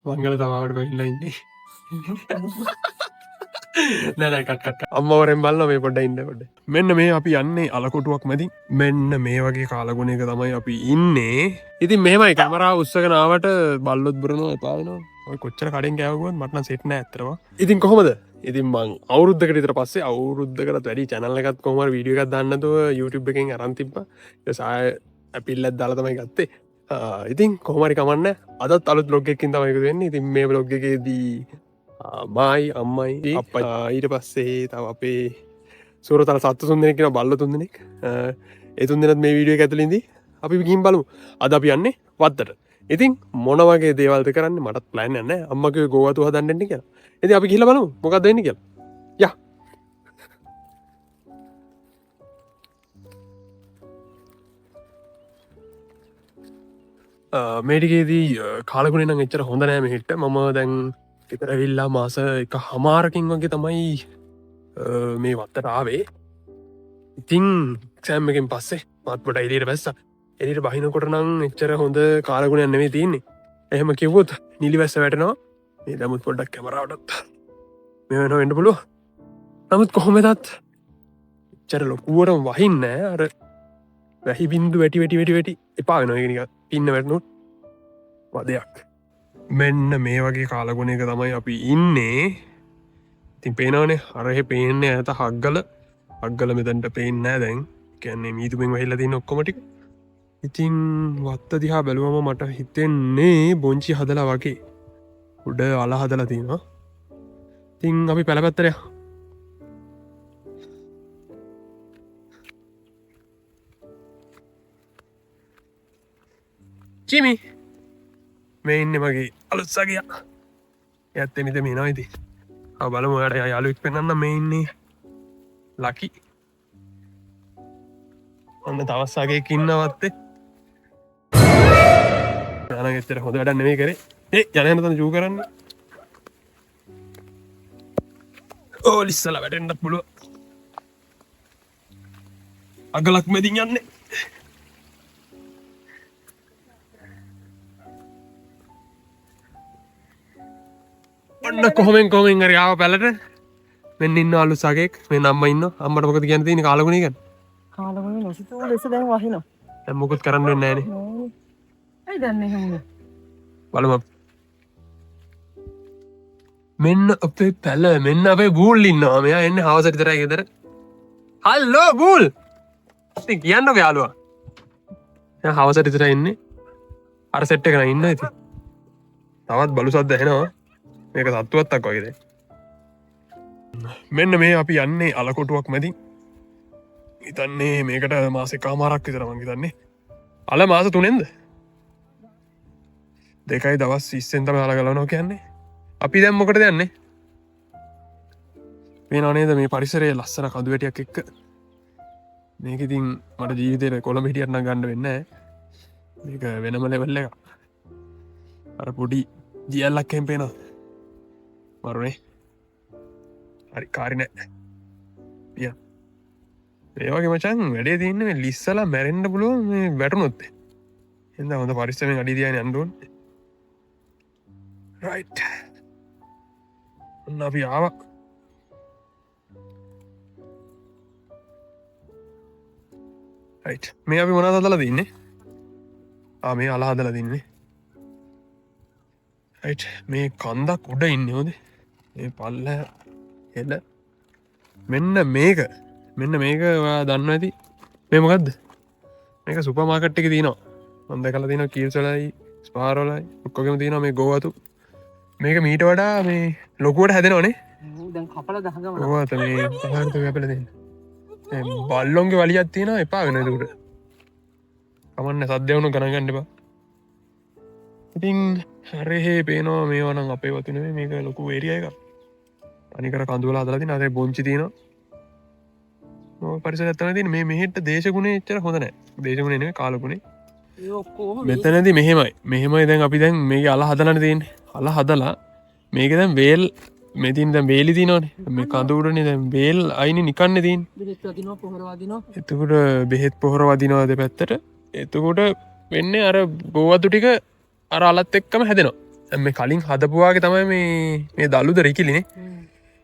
මංගල තමාවට බහිලා ඉන්නේ. නෑ කට් අම්මවරෙන් බලන්න මේ පොඩ්ඩ ඉන්න පොඩ. මෙන්න මේ අපි යන්නේ අලකොටුවක් මැදින්. මෙන්න මේ වගේ කාලගුණයක තමයි අපි ඉන්නේ. ඉතින් මෙහෙමයි කැමරාව උස්සගෙන ආවට බල්ලොත් බුරනවා එපා වෙනවා. ඔය කොච්චර කඩෙන් කෑවුවත් මට නම් සෙට් නෑ ඇත්තටම. ඉතින් කොහොමද? ඉතින් මං අවුරුද්දකට විතර පස්සේ අවුරුද්දකට වැඩි channel එකක් කොහොම හරි වීඩියෝ එකක් දාන්න නැතුව YouTube එකෙන් අරන් තිබ්බා. ඒ සාය ඇපිල්ලක් දාලා තමයි ගත්තේ. ඉතින් කොහොම හරි කමන්න. අදත් අලුත් vlog එකකින් තමයි එකතු වෙන්නේ. ඉතින් මේ vlog එකේදී මයි අම්මයි අප්පා ඊට පස්සේ තව අපේ සූරතල සත්තු තුන්දෙනෙක් කියන බල්ල තුන්දෙනෙක් ඒ තුන්දෙනාත් මේ වීඩියෝ එක ඇතුළේ ඉඳි අපි ගිහින් බලමු. අද අපි යන්නේ වත්තට. ඉතින් මොන වගේ දේවල්ද කරන්නේ මටත් ප්ලෑන් එකක් නැහැ. අම්මා කිව්වේ ගෝවතු හදන්න එන්න කියලා. ඉතින් අපි ගිහලා බලමු මොකක්ද වෙන්නේ කියලා. යා. මේ ටිකේදී කාලගුණේ නම් එච්චර හොඳ නෑ මෙහෙට. මම දැන් ගෙදර ඇවිල්ලා මාස 1.5කින් වගේ තමයි මේ වත්තට ආවේ. ඉතින් එක්සෑම් එකෙන් පස්සේ මාත් පොඩ එළියට බැස්සා. එළියට බහිනකොට නම් එච්චර හොඳ කාලගුණයක් නෙමෙයි තියෙන්නේ. එහෙම කිව්වොත් නිලිවැස්ස වැටෙනවා. මේ දැමුත් පොඩ්ඩක් කැමරාවටත් මේ වෙනවා වෙන්න පුළුවන්. නමුත් කොහොමදත් එච්චර ලොකුවටම වහින්නේ නැහැ. අර වැහි බින්දු වැටි එපා වෙනවා. ඒක නිකන් පින්න වැටුනොත් වදයක්. මෙන්න මේ වගේ කාලගුණයක තමයි අපි ඉන්නේ. ඉතින් පේනවනේ අර එහෙ පේන්නේ ඈත හග්ගල මෙතනට පේන්නේ නැහැ දැන්. කියන්නේ මීදුමෙන් වැහිලා තියෙන ඔක්කොම ටික. ඉතින් වත්ත දිහා බැලුවම මට හිතෙන්නේ බොංචි හදලා වගේ. උඩ අල හදලා තියෙනවා. ඉතින් අපි පැලපැත්තට යමු. ජිමි මේ ඉන්නේ මගේ අලුත් සගයා. එයාත් එනිද මේ නෝ ඉතින්. බලමු ඔයාලට යාළුවෙක් පෙන්නන්න මේ ඉන්නේ ලකි. ඔන්න තවත් සගයෙක් ඉන්නවත්තේ. යාළුවා එච්චර හොඳ වැඩක් නෙමෙයි කරේ. යන තන ජූ කරන්නේ. ලිස්සලා වැටෙන්නත් පුළුවන්. අගලක් මැදින් යන්නේ. ඔන්න කොහොමෙන් හරි ආව පැලට. මෙන්න ඉන්න අලුත් සගයෙක්. මේ අම්මා ඉන්නවා. අම්මට මොකද කියන්න තියෙන්නේ කාලගුණේ ගැන? කාලගුණේ නොසිතන ලෙස දැන් වහිනවා. දැන් මොකද කරන්න වෙන්නේ නැහැ නේ. ඇයි දැන් මෙහෙම වුනේ? බලමු. මෙන්න අපේ පැල මෙන්න අපේ බූල් ඉන්නවා. මෙයා එන්නේ හවසට විතරයි ගෙදර. හල්ලෝ බූල්. ඉතින් කියන්නකෝ යාළුවා. එයා හවසට විතරයි එන්නේ. අර සෙට් එක නම් ඉන්න ඉතින්. තවත් බලු සද්ද ඇහෙනවා. මේක සත්තුවත්තක් වගේ දැන්. මෙන්න මේ අපි යන්නේ අලකොටුවක් මැදින්. හිතන්නේ මේකට මාස 1.5ක් විතර මං හිතන්නේ. අල මාස 3ෙන්ද? 2යි දවස් 20ෙන් තමයි අල ගලවනවා කියන්නේ. අපි දැන් මොකටද යන්නේ? පේනව නේද මේ පරිසරයේ ලස්සන කඳු වැටියක් එක්ක. මේක ඉතින් මට ජීවිතේට කොළඹ හිටියට නම් ගන්න වෙන්නේ නැහැ. මේක වෙනම ලෙවල් එකක්. අර පොඩි ජීල්ලක් එහෙම පේනවා. මරුනේ. හරි කාරි නෑ. පියා. ඒ වගේ මචං වැඩේ තියෙන්නේ මේ ලිස්සලා මැරෙන්න පුළුවන් මේ වැටුනොත්. එහෙනම් හොඳ පරිස්සමෙන් අඩි දිහානේ යන්න ඕනේ. රයිට්. ඔන්න අපි ආවා. රයිට්. මේ අපි මොනවද හදලා තින්නේ? මේ අල හදලා තින්නේ. රයිට්. මේ කන්දක් උඩ ඉන්නේ හොඳේ. මේ පල්ල එල මෙන්න මේක ඔයා දන්නවා ඇති. මේ මොකද්ද? මේක සුපර් මාකට් එකේ තියෙනවා. මම දැකලා තියෙනවා කීල්ස් වලයි ස්පාර් වලයි ඔක්කොගෙම තියෙනවා මේ ගෝවතු. මේක මීට වඩා මේ ලොකුවට හැදෙනවනේ. දැන් කපලා දහගම. ඕවත් මේ පහකට කැපලා දෙන්න. මේ බල්ලොන්ගේ වලියක් තියෙනවා එපා වෙනවා ඒකට. කමන්න සද්ද වුණ ගණන් ගන්න එපා. ඉතින් හරේ පේනවා මේවා නම් අපේ වතු නෙමෙයි මේක ලොකු ඒරියා එකක්. අනිකර කඳුවල හදලා තියෙන අතේ බොංචි තියෙනවා. මොකක් පරිසරයක් තමයි තියෙන්නේ. මේ මෙහෙට දේශගුණේ එච්චර හොඳ නැහැ. දේශගුණේ නෙමෙයි කාලගුණේ. ඒ ඔක්කොම මෙතනදී මෙහෙමයි දැන් අපි දැන් මේක අල හදලානේ තියෙන්නේ. අල හදලා මේක දැන් වේල් මෙතින් දැන් වේලි තියෙනවනේ. මේ කඳු උඩනේ දැන් වේල් අයිනේ නිකන්නේ තියෙන්නේ. බෙහෙත් වදිනවා පොහොර වදිනවා. එතකොට බෙහෙත් පොහොර වදිනවා දෙපැත්තට. එතකොට වෙන්නේ අර ගෝවතු ටික අර අලත් එක්කම හැදෙනවා. මේ කලින් හදපුවාගේ තමයි මේ දල්ලුද රිකිලිනේ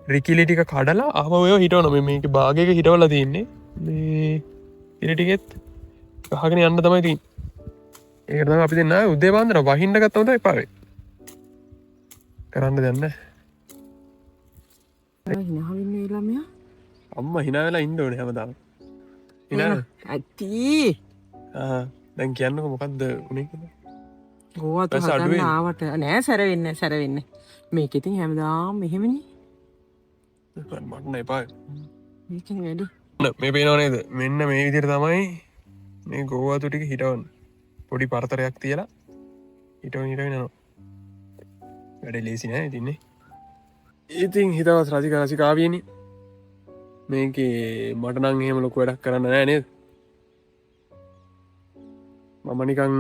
රිකිලි ටික කඩලා අහම ඔය හිටවන මේක භාගක හිටවල තියන්නේ මේ ඉරටිගෙත් ගහගෙන යන්න තමයි තින් ඒකතම අපි දෙන්න උදේ බන්දර වහින්ඩ ගත්තවත එපාවේ කරන්න දෙන්න හිනහවින්න ළමයා අම්ම හිනාවෙලා ඉන්ඩ ඕන හැමදාම ඇති දැන් කියන්නක මොකක්ද උනේ ගෝවතු හදන්න ආවට නෑ සැරවෙන්න සැරවෙන්න මේක ඉතින් හැමදාම් මෙහෙමනි මටන එපා මේකින් වැඩි මේ පේනවනේද මෙන්න මේ විදිර තමයි මේ ගෝවාතු ටික හිටවන් පොඩි පරතරයක් තියලා හිටව හිටවෙනවා වැඩ ලේසි නෑ තින්නේ ඉතින් හිතවත් රසික රසිකාවියනි මේක මටනං එහෙම ලොක වැඩක් කරන්න නෑනේද මම නිකං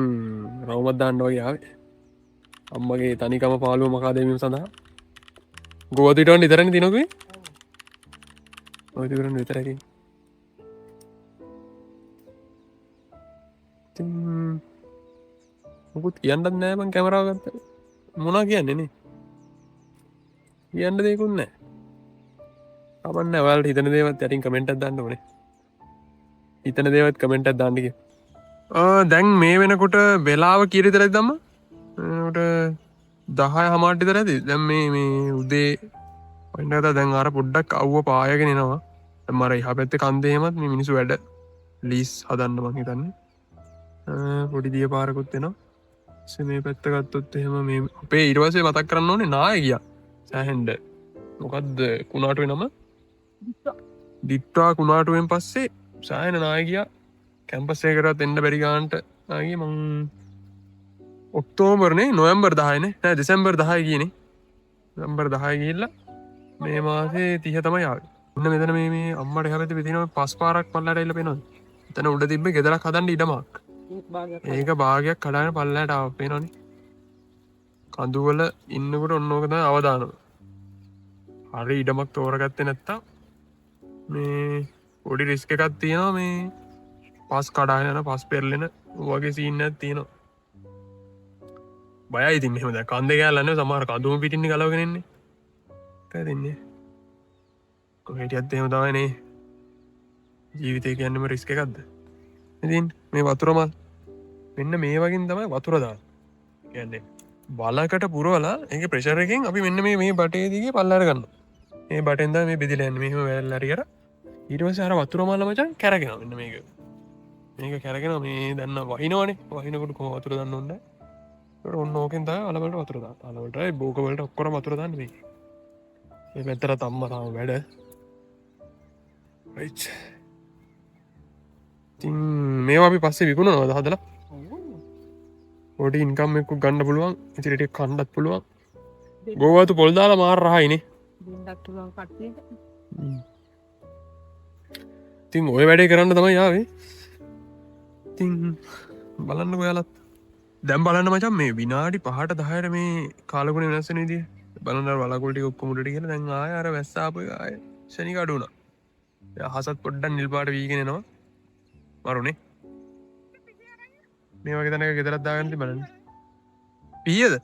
රවමත්දාන්න වගේ ආවේ අම්මගේ තනිකම පාලුව මකාදීම සඳහා ගෝතිටවන් ඉතරන තිනොකේ ඔයකරන්න විතරකි මොකුත් කියන්නත් නෑමන් කැමරාගත්ත මොනා කියන්නේනේ කියන්න දෙකුන්න අපන්න වල් හිතන දේවත් ඇටින් කමෙන්ටත් දන්න ඕනේ හිතන දේවත් කමෙන්ටත් දාන්නක දැන් මේ වෙනකොට වෙලාව කිරිතරක් දම්ම ට 10 හමාටි තර ඇති දැම් මේ උදේ පන්නත දැන් අර පොඩ්ඩක් අව්ව පායගෙනනවා මර එහ පැත්ත කන්දේමත් මේ මිනිසු වැඩ ලීස් හදන්න මහිතන්න පොඩි දිය පාරකුත්වෙනවා මේ පැත්තගත්තොත් එහෙම මේ අපේ ඉරවසේ මතක් කරන්න ඕනේ නාය ගිය සෑහන්ඩ මොකක්ද කුණාටුව නම ඩිට්ටා කුණාටුවෙන් පස්සේ සෑහන නාය ගිය කැම්පස්සේ කරත් එන්න බැරිගාන්ට ගේ මං ඔක්තෝබරනේ නොයම්බර් 10න නෑ දෙසැම්බර් 10 කියන නම්බර් 10 ගිල්ල මේ මාසේ 30 තමයි යාව ඉන්න මෙතන මේ අම්මට හැපති විදිනව පස් පාරක් පල්ලට එල්ල පෙනවා එතන උඩ තිබ්බ ගෙදරක් හදන්න ඉඩමක් ඒක භාගයක් කඩාන පල්ලට ආව පේනොනි කඳුවල ඉන්නකට ඔන්නෝකත අවදානව හරි ඉඩමක් තෝරගත්තේ නැත්තා මේ පොඩි රිස්ක එකත් තියෙනවා මේ පස් කඩායන පස් පෙරලෙන වගේ සීන්න තියෙනවා බය ඉතින් මෙහමද කන්ද කෑල්ලන්න සමහර කඳුම පිටින්නේ කලවගෙනෙන්නේ දෙන්නේ කොහෙටියත් එහෙම තමයිනේ ජීවිතය කියන්නම රිස්ක එකක්ද ඉතින් මේ වතුරමල් මෙන්න මේ වගින් තමයි වතුරදා කියන්නේ බලකට පුරුවලා ඒක ප්‍රශරකින් අපි මෙන්න මේ බටේදිගේ පල්ලාර ගන්න ඒ බටෙන්ද මේ බෙදිලන්න මෙහම වැල්ලරිකර ඊටවස අර වතුරමල්ල මචන් කැරගෙන මෙන්න මේක කැරගෙන මේ දන්න වහිනවනේ වහිනකොට කො වතුර දන්න ඔන්න ඔන්න ඕකෙන් තයි අලබට වතුරද අලවට බෝකවලට ඔක්කොර වතුරදන්න මේ ඒ පැත්තර තම්ම තාම වැඩ මේවා අපි පස්සේ විකුණ නොද හදලා පොඩි ඉන්කම් එක්කු ගන්න පුළුවන් ඉතිරිට කණ්ඩත් පුළුවන් ගෝවතු පොල්දාලා මාර රහයිනේ තින් ඔය වැඩේ කරන්න තමයි යාවේ තින් බලන්න කොයාලත් දැම් බලන්න මචන් මේ විනාඩි 5ට 10ට මේ කාලකුණ වෙනස්සන දී බලන්න වලකොල්ටි ඔක්කොමුට කියල දැන් ආයර වැස්සාප ආය ශනික අඩුන හසත් පොඩ්ඩන් නිල්පාට වීගෙනනවා මරුණේ මේ වගේ තනක ගෙදරත්දාගන්නති බලන්න පියද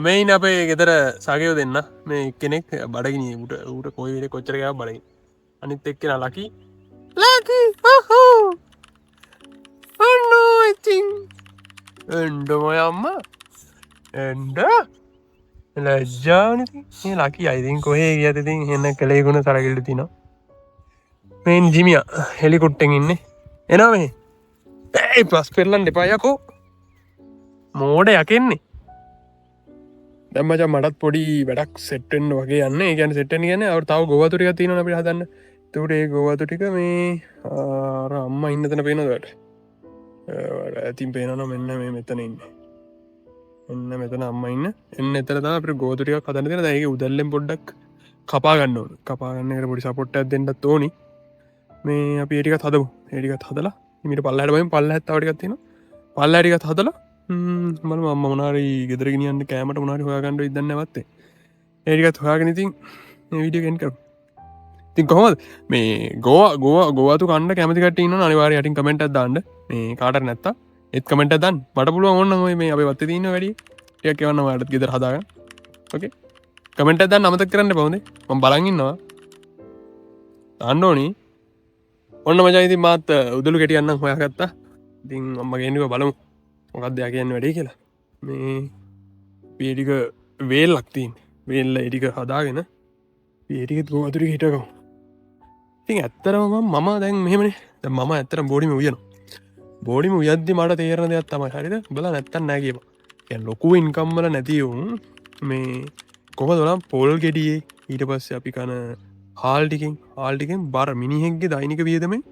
මෙයින් අපේ ගෙදර සගයෝ දෙන්න මේ කෙනෙක් බඩගිනි ට කොයිට කොච්චරකයා බලයි අනිත් එක්කෙන ලකි එන්ඩමය අම්ම එන්ඩ ලජ්ජානති ලකි අයිතින් කොහේ ගියතිතින් එන්න කළේගුණ තරගිල්ට තිනවා මෙන් ජිමිය හෙලිකුට්ටෙන් ඉන්න එනවා මේ ඇයි පස් පෙරලන් දෙපායකෝ මෝඩ යකෙන්නේ දැම්මච මටත් පොඩි වැඩක් සෙට්ටෙන් වගේ යන්න ගැන සෙට්ටන් ගැන අව තාව ගොවතුරික තියන අපි හදන්න තුට ඒ ගොවතු ටික මේ අම්ම ඉන්නතන පේනදට ඇතින් පේනන මෙන්න මේ මෙතන ඉන්න එන්න මෙතන අම්ම ඉන්න එන්න එතරත අප ගෝතුටික කතන දෙන ඇගේ උදල්ලෙන් පොඩ්ඩක් කපාගන්න ඕන කපාගන්න පොඩි සපොට්ට දෙන්නත් ඕනි මේ අපි ඒටිකත් හදපු ඒටිකත් හදලා මිට පල්ලටම පල්ල ඇත්තවටිකත් තියෙන පල්ලටිකත් හදලා මල අම්ම මනාරී ගෙදරගෙනියන්න කෑමට මනාරි හොයාගන්නඩ ඉදන්නවත්තේ ඒටිකත් හොයාගෙනතින් විඩියගෙන් කරු තින් කොහොමද මේ ගෝතු කන්න කැමතිකටන්න අනිවාර යටින් කමෙන්ට් දාන්න මේ කාට නැත්ත එත් කමෙන්ට දන් මට පුළුව ඔන්න මේ අප වත්ත තින්න වැඩි ටිකක් එවන්න ඔයාලට ගෙදර හදාගන්න. ඕකේ. කමෙන්ට් එකක් දාන්න අමතක කරන්න එපා හොඳේ. මම බලන් ඉන්නවා. දාන්න ඕනි. ඔන්න මචං ඉතින් මාත් උදළු කෙටියක් නම් හොයාගත්තා. ඉතින් අම්මා කියන්නකෝ බලමු. මොකක්ද යා කියන්නේ වැඩේ කියලා. මේ මේ ටික වේල්ලක් තියෙන්නේ. වේල්ල ඒ ටික හදාගෙන මේ ටික දුවතුරේ හිටගමු. ඉතින් ඇත්තරම මම දැන් මෙහෙමනේ. දැන් මම ඇත්තටම බෝඩිම උයනවා. බෝඩිම උයද්දි මට තේරෙන දෙයක් තමයි. හරිද? උඹලා නැත්තම් නෑ කියපන්. කියන්නේ ලොකු ඉන්කම් වල නැති උන් මේ කොහොමද බලන්න පොල් ගෙඩියේ ඊට පස්සේ අපි කන හාල් ටිකෙන් බර මිනිහෙක්ගේ දෛනික වියදමෙන්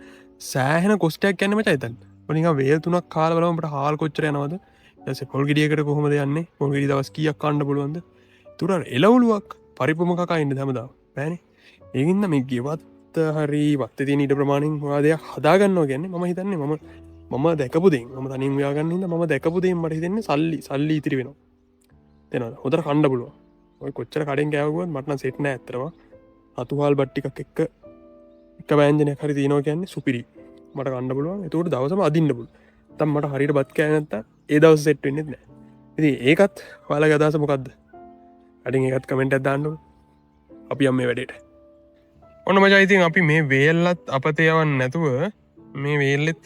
සෑහෙන කොස්ටයක් යන්න මචං හිතන්න. ඔය නිකන් වේල් 3ක් කාලා බලමු අපිට හාල් කොච්චර යනවද? ඊට පස්සේ පොල් ගෙඩියකට කොහොමද යන්නේ? පොල් ගෙඩිය දවස් කීයක් කන්න පුළුවන්ද? ඒතර එළවලුවක් පරිප්පුම කකා ඉන්න හැමදාම. බෑනේ. ඒකින්ද මේ ගෙවත් හරි වත්තේ තියෙන ඊට ප්‍රමාණයෙන් ඔයා දෙයක් හදාගන්නවා කියන්නේ මම හිතන්නේ මම දැකපු දෙයින් මම තනියම හොයාගන්න හින්දා මම දැකපු දෙයින් මට හිතෙන්නේ සල්ලි ඉතිරි වෙනවා. තේනවද? හොඳට කන්න පුළුවන්. ඔය කොච්චර කඩෙන් කෑවුවත් මට නම් සෙට් නෑ ඇත්තටම. අතුහාල් බත් ටිකක් එක්ක එක වෑංජනයක් හරි තියෙනවා කියන්නේ සුපිරි. මට කන්න පුළුවන්. ඒකට දවසම අදින්න පුළුවන්. නැත්තම් මට හරියට බත් කෑවේ නැත්තම් ඒ දවස් සෙට් වෙන්නේ නැහැ. ඉතින් ඒකත් ඔයාලගේ අදහස මොකද්ද? අදින් ඒකත් කමෙන්ට් එකක් දාන්න. අපි යම් මේ වැඩේට. ඔන්න මචං ඉතින් අපි මේ වේල්ලත් අපතේ යවන්න නැතුව මේ වේල්ලෙත්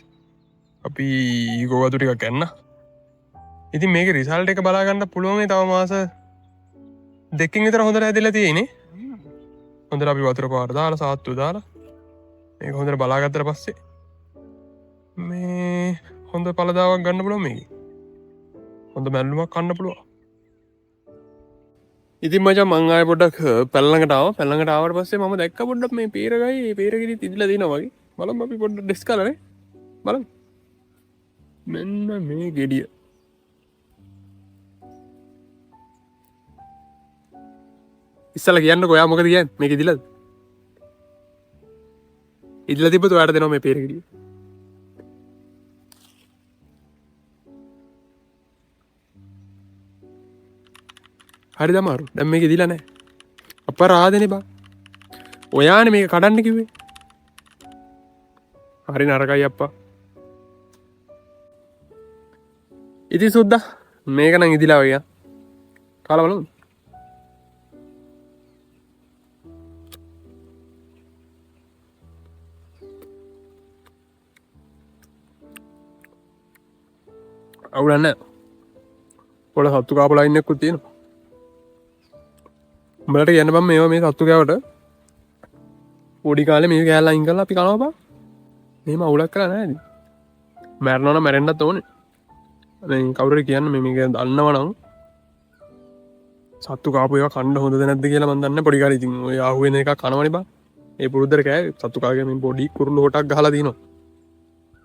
අපි ගෝවතු ටිකක් ගන්න. ඉතින් මේකේ රිසල්ට් එක බලා ගන්න පුළුවන් මේ තව මාස දෙකකින් විතර හොඳට ඇදලා තියෙන්නේ. හොඳට අපි වතුර පාර දාලා සාත්තු දාලා මේක හොඳට බලාගත්තට පස්සේ මේ හොඳ පළදාවක් ගන්න පුළුවන් මේකේ. හොඳ මැල්ලුමක් කන්න පුළුවන්. ඉතින් මචං මං ආයෙ පොඩ්ඩක් පැල්ලඟට ආවා. පැල්ලඟට ආවට පස්සේ මම දැක්ක පොඩ්ඩක් මේ පීරගයි පීරගෙඩි තිදලා දිනවා වගේ. බලමු අපි පොඩ්ඩක් ඩෙස් කරලානේ. බලමු. මෙන්න මේ ගෙඩිය. ඉස්සලා කියන්නකෝ ඔයා මොකද කියන්නේ? මේක ඉදිලාද? ඉදිලා තිබ්බොත් ඔයාලට දෙනවා මේ පීරගෙඩිය. හරිද අමාරු? දැන් මේක ඉදිලා නැහැ. අපරාධනේ බා. ඔයානේ මේක කඩන්න කිව්වේ. හරි නරකයි අප්පා. ඉතින් සුද්දා මේක නම් ඉදිලා වගේ. කාලා බලමු. අවුලන්න පොඩ සත්තු කාපලා ඉන්නෙකුත් තියෙනවා. උඹලට කියන්න බම් මේවා මේ සත්තු කෑවට පොඩි කාලේ මේ කෑල්ලා අයින් කරලා අපි කනවා බා. මෙහෙම අවුලක් කරලා නැහැ ඉතින්. මැරෙනවා නම් මැරෙන්නත් ඕනේ. දැන් කවුරු හරි කියන්න මේක දන්නවනම් සත්තු කාපු ඒවා කන්න හොඳද නැද්ද කියලා මන් දන්නේ පොඩි කාලේ. ඉතින් ඔය ආහුවෙන එකක් කනවනේ බා. ඒ පුරුද්දට කෑවේ සත්තු කාගේ මේ පොඩි කුරුළු හොටක් ගහලා දිනවා.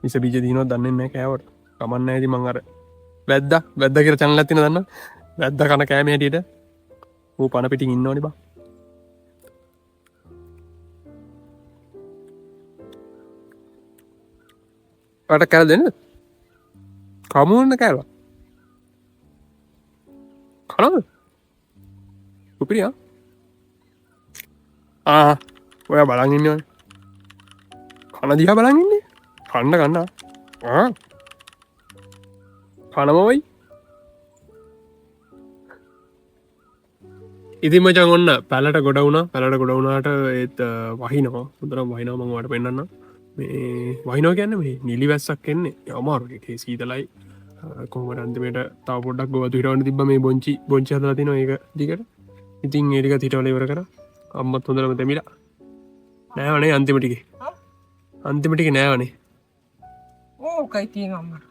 විස බීජ දිනවද දන්නේ නැහැ කෑවට. කමන්නේ නැහැ ඉතින් මං අර වැද්දා කියලා channel එකක් තියෙන දන්නවද? වැද්දා කන කෑමේ හැටියට ඌ පන පිටින් ඉන්නවනේ බා. අර කෑල්ල දෙන්න. කමුන්න කෑල්ල. කනවද? උපරියා. ඔයා බලන් ඉන්නවනේ. කන දිහා බලන් ඉන්නේ. කන්න. කනමවයි. ඉතින් මචං ඔන්න පැලට ගොඩ වුණාට ඒත් වහිනවා. හොඳටම වහිනවා මම ඔයාලට පෙන්නන්නම්. මේ වහිනවා කියන්නේ මේ නිලි වැස්සක් එන්නේ. අමාරුයි. ඒක සීතලයි. කොහොමද අන්තිමේට තව පොඩ්ඩක් ගොවතු හිටවන්න තිබ්බා මේ බොංචි හදලා තිනවා ඒක දිගට. ඉතින් ඒ ටික හිටවලා ඉවර කරා. අම්මත් හොඳටම දෙමිලා. නෑවනේ අන්තිම ටිකේ නෑවනේ. ඕකයි තියෙන අම්මා.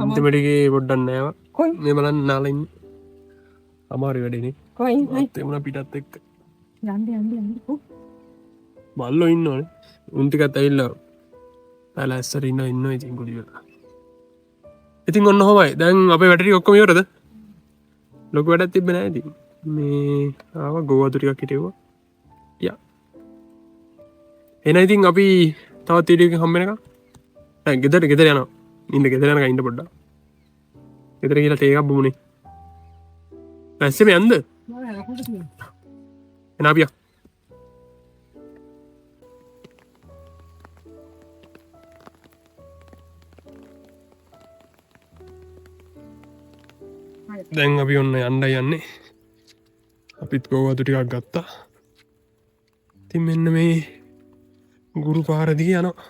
අන්තිම ටිකේ පොඩ්ඩක් නෑවා. මේ බලන්න නාලා ඉන්නේ. අමාරු වැඩේනේ. කොයි එමුණ පිටත් එක්ක. යන්න. බල්ලෝ ඉන්නවනේ. උන් ටිකත් ඇවිල්ලා පැලැස්සට ඉන්නවා ඉතින් කුඩි වෙලා. ඉතින් ඔන්න හොමයි. දැන් අපේ වැඩ ටික ඔක්කොම ඉවරද? ලොකු වැඩක් තිබ්බේ නෑ ඉතින්. මේ ආවා ගෝවතු ටිකක් හිටෙව්වා. යා. එහෙනම් ඉතින් අපි තවත් වීඩියෝ එකකින් හම්බ වෙනකම්. දැන් ගෙදර යනවා. ඉන්න ගෙදර යනකම් ඉන්න පොඩ්ඩක්. ගෙදර ගිහලා තේ එකක් බොමුනේ. ඇස්සෙම යන්ද? එන අපියා. දැන් අපි ඔන්න යන්ඩ යන්නේ අපිත් ගෝවතු ටිකක් ගත්තා. ඉතින් මෙන්න මේ ගුරු පාරදිග යනවා.